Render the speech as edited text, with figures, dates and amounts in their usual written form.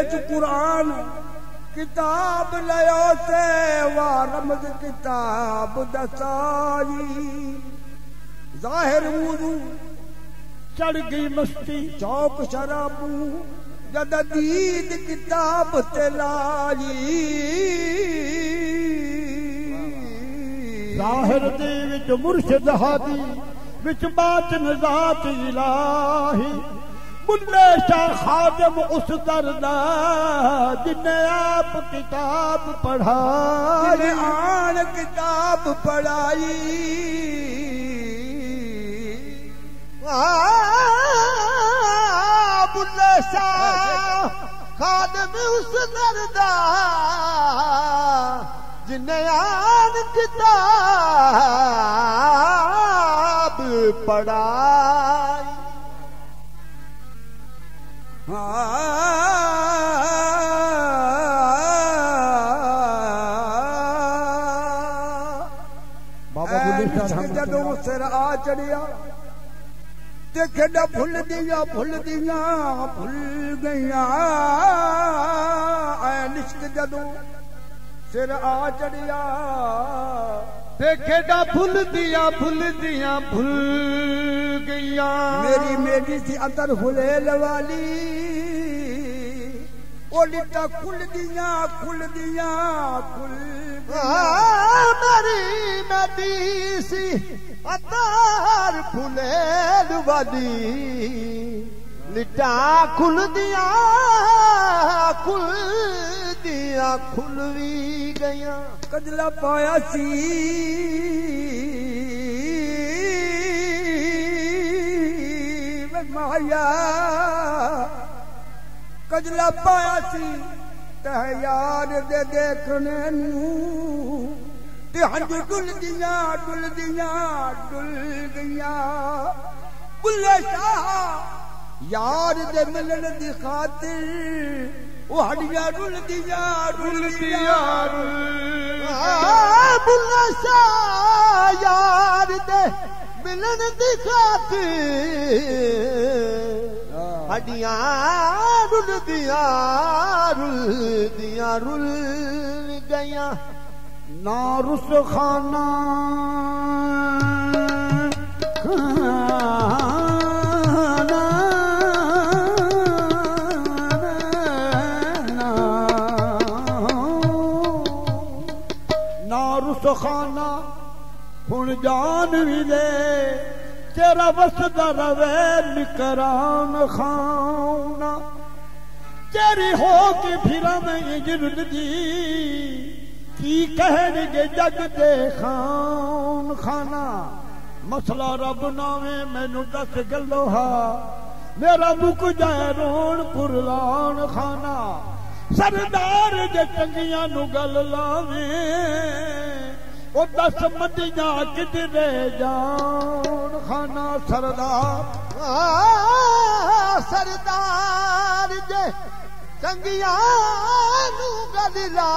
vetch Quran किताब लयो ते वारमद किताब दसाई जाहिर वुजू चढ़ गई मस्ती चौक शराबू जदीद किताब ते लाई जाहिर दे विच मुर्शिद हादी विच बातिन ज़ात इलाही बुल्ले शाह खादिम उस दरदा जिन्हें आप किताब पढ़ाई आन किताब पढ़ाई बुल्ले शाह खादिम उस दरदा जिन्हें आन किताब पढ़ाई बाबा जदों सिर आ चढ़िया ते खेड़ा भुल दिया भुल गईया निश्क जदों सिर आ चढ़िया ते खेड़ा भुल गईया मेरी सी अंदर हुलेल वाली ओ लिटा खुल दिया मेरी सी अंदर हुलेल वाली लिटा खुल भी गया कजला पाया सी माया कजला पाया सी तह यार दे देखने नू ते हंज डुल गया बुल्ले शाह यार दे मिलन दी खातिर वो हड्डियां रुल दिया बुल्ले शाह यार दे मिलन दी खातिर हड्डियां रुल गया ना रुस खाना खाना हुण जान भी ले तेरा वसदा रवे निकरान खाना तेरी हो के फिरा में जिरद दी की कहणगे जग दे खान खाना मसला रब नावे मैनू दस गलो हा मेरा मुक जाए रोन पुरलान खाना सरदार जे टंगियां नू गल लावे ओ 10 मंडियां किधरे जान खाना सरदार जे टंगियां नू गल ला